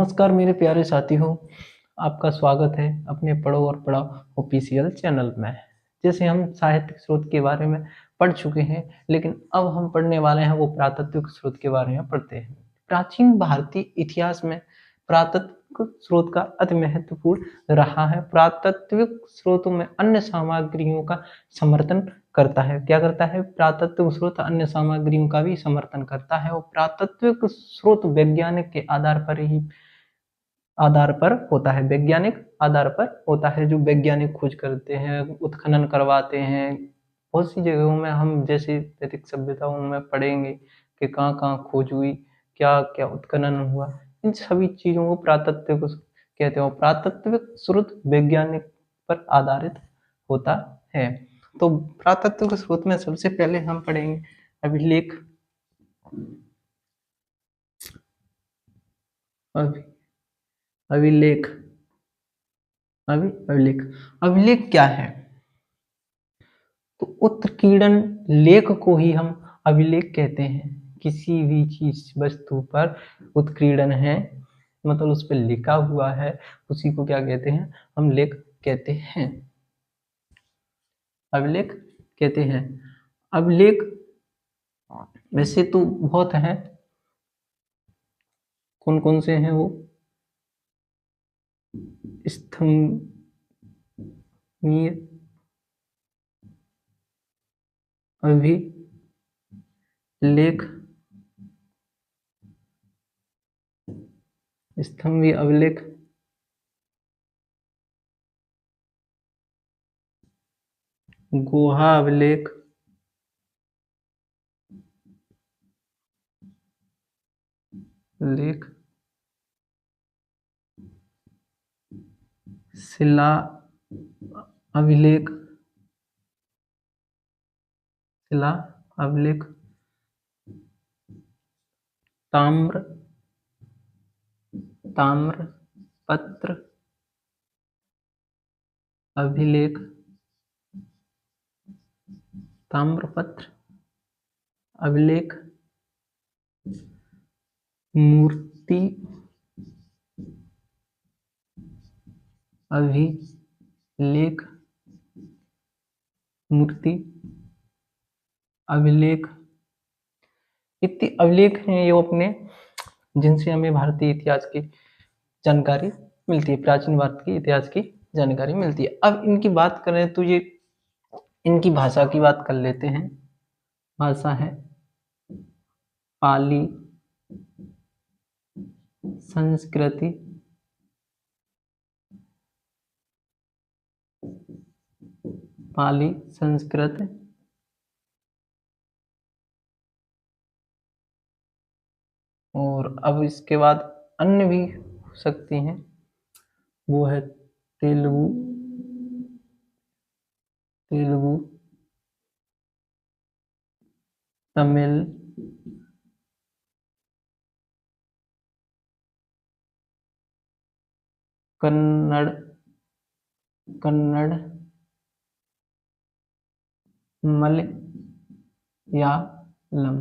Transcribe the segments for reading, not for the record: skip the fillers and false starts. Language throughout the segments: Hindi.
नमस्कार मेरे प्यारे साथियों, आपका स्वागत है अपने पढ़ो और पढ़ाओ ऑफिशियल चैनल में। जैसे हम साहित्यिक स्रोत के बारे में पढ़ चुके हैं, लेकिन अब हम पढ़ने वाले हैं वो पुरातात्विक स्रोत के बारे में पढ़ते हैं। प्राचीन भारतीय इतिहास में पुरातात्विक स्रोत का अति महत्वपूर्ण रहा है। पुरातात्विक स्रोतों में अन्य सामग्रियों का समर्थन करता है। क्या करता है? पुरातात्विक स्रोत अन्य सामग्रियों का भी समर्थन करता है और पुरातात्विक स्रोत वैज्ञानिक के आधार पर होता है। वैज्ञानिक आधार पर होता है, जो वैज्ञानिक खोज करते हैं, उत्खनन करवाते हैं। बहुत सी जगहों में हम जैसे वैदिक सभ्यताओं में पढ़ेंगे कि कहाँ-कहाँ खोज हुई, क्या-क्या उत्खनन हुआ। इन सभी चीज़ों को पुरातात्विक कहते हैं और पुरातात्विक स्रोत वैज्ञानिक पर आधारित होता है। तो पुरातात्विक स्रोत में सबसे पहले हम पढ़ेंगे अभिलेख। अभिलेख अभिलेख क्या है? तो उत्कीर्णन लेख को ही हम अभिलेख कहते हैं। किसी भी चीज वस्तु पर उत्कीर्णन है, मतलब उस पर लिखा हुआ है, उसी को क्या कहते हैं? हम लेख कहते हैं, अभिलेख कहते हैं। अभिलेख वैसे तो बहुत हैं, कौन कौन से हैं वो? स्तंभीय अभिलेख, स्तंभीय अभिलेख, गुहा अभिलेख, लेख, शिला अभिलेख, ताम्रपत्र अभिलेख, ताम्रपत्र अभिलेख, मूर्ति अभिलेख, मूर्ति अभिलेख। इतने अभिलेख हैं ये अपने, जिनसे हमें भारतीय इतिहास की जानकारी मिलती है, प्राचीन भारत के इतिहास की जानकारी मिलती है। अब इनकी बात करें तो ये इनकी भाषा की बात कर लेते हैं। भाषा है पाली, संस्कृति, पाली, संस्कृत, और अब इसके बाद अन्य भी हो सकती हैं, वो है तेलुगु, तमिल, कन्नड़, मलयालम।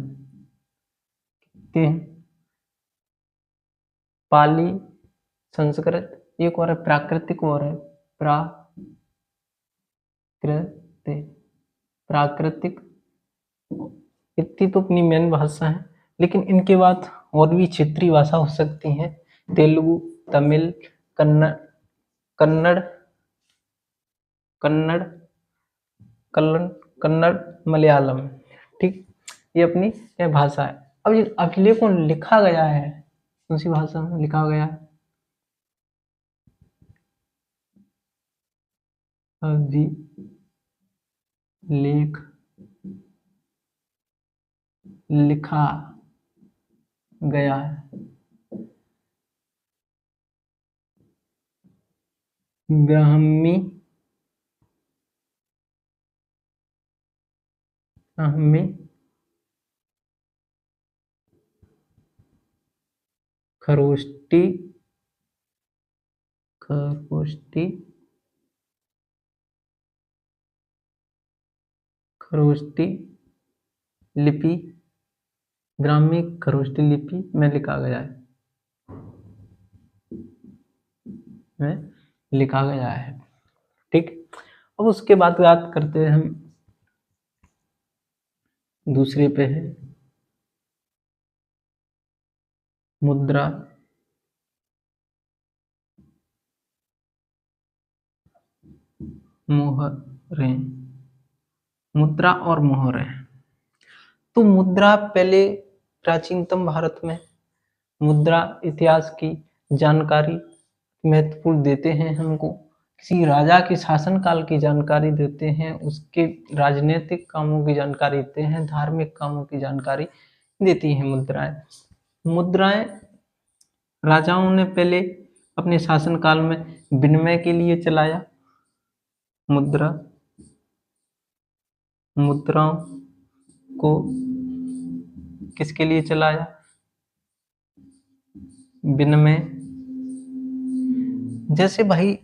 पाली, संस्कृत, एक और है प्राकृतिक, और है प्राकृतिक। इतनी तो अपनी मेन भाषा है, लेकिन इनके बाद और भी क्षेत्रीय भाषा हो सकती हैं। तेलुगु, तमिल, कन्नड़, मलयालम। ठीक, ये अपनी यह भाषा है। अब ये अभिलेख को लिखा गया है, कौन सी भाषा में लिखा गया है? अभिलेख लिखा गया है ब्राह्मी खरोष्टी लिपि, ब्राह्मी खरोष्टी लिपि में लिखा गया है। में लिखा गया है। ठीक, अब उसके बाद बात करते हैं हम दूसरे पे है मुद्रा मोहरें। मुद्रा और मोहरें, तो मुद्रा पहले प्राचीनतम भारत में मुद्रा इतिहास की जानकारी महत्वपूर्ण देते हैं हमको, किसी राजा के शासन काल की जानकारी देते हैं, उसके राजनीतिक कामों की जानकारी देते हैं, धार्मिक कामों की जानकारी देती हैं मुद्राएं। मुद्राएं राजाओं ने पहले अपने शासन काल में विनिमय के लिए चलाया। मुद्राओं को किसके लिए चलाया? विनिमय। जैसे भाई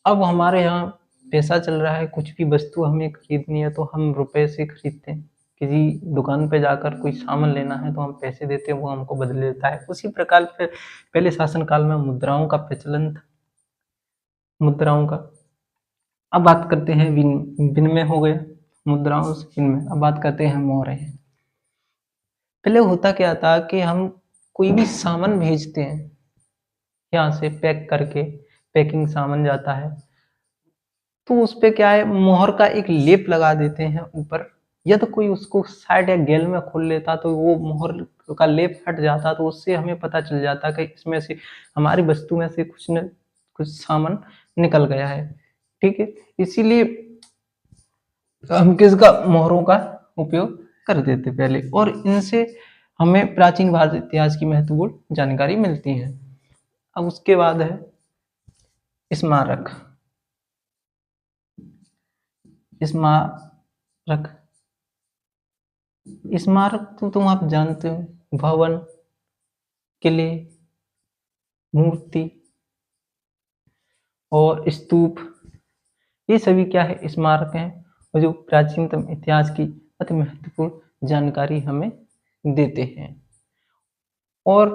अब हमारे यहाँ पैसा चल रहा है, कुछ भी वस्तु हमें खरीदनी है तो हम रुपए से खरीदते हैं, किसी दुकान पे जाकर कोई सामान लेना है तो हम पैसे देते हैं, वो हमको बदल देता है। उसी प्रकार पहले शासन काल में मुद्राओं का प्रचलन था। मुद्राओं का अब बात करते हैं विनिमय हो गया मुद्राओं से विनिमय। अब बात करते हैं मोहरें। पहले होता क्या था कि हम कोई भी सामान भेजते हैं, यहाँ से पैक करके पैकिंग सामान जाता है, तो उस पे क्या है, मोहर का एक लेप लगा देते हैं ऊपर, या तो कोई उसको साइड या गैल में खोल लेता तो वो मोहर का लेप हट जाता, तो उससे हमें पता चल जाता कि इसमें से हमारी वस्तु में से कुछ न कुछ सामान निकल गया है। ठीक है, इसीलिए हम किसका मोहरों का उपयोग कर देते पहले, और इनसे हमें प्राचीन भारत इतिहास की महत्वपूर्ण जानकारी मिलती है। अब उसके बाद है स्मारक। स्मारक स्मारक तो तुम आप जानते हो, भवन, किले, मूर्ति और स्तूप, ये सभी क्या है, स्मारक हैं, और जो प्राचीनतम इतिहास की अति महत्वपूर्ण जानकारी हमें देते हैं। और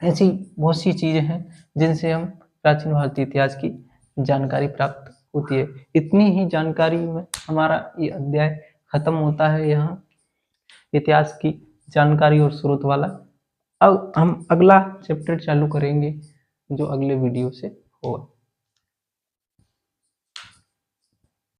ऐसी बहुत सी चीजें हैं जिनसे हम प्राचीन भारतीय इतिहास की जानकारी प्राप्त होती है। इतनी ही जानकारी में हमारा ये अध्याय खत्म होता है, यहाँ इतिहास की जानकारी और स्रोत वाला। अब हम अगला चैप्टर चालू करेंगे जो अगले वीडियो से होगा।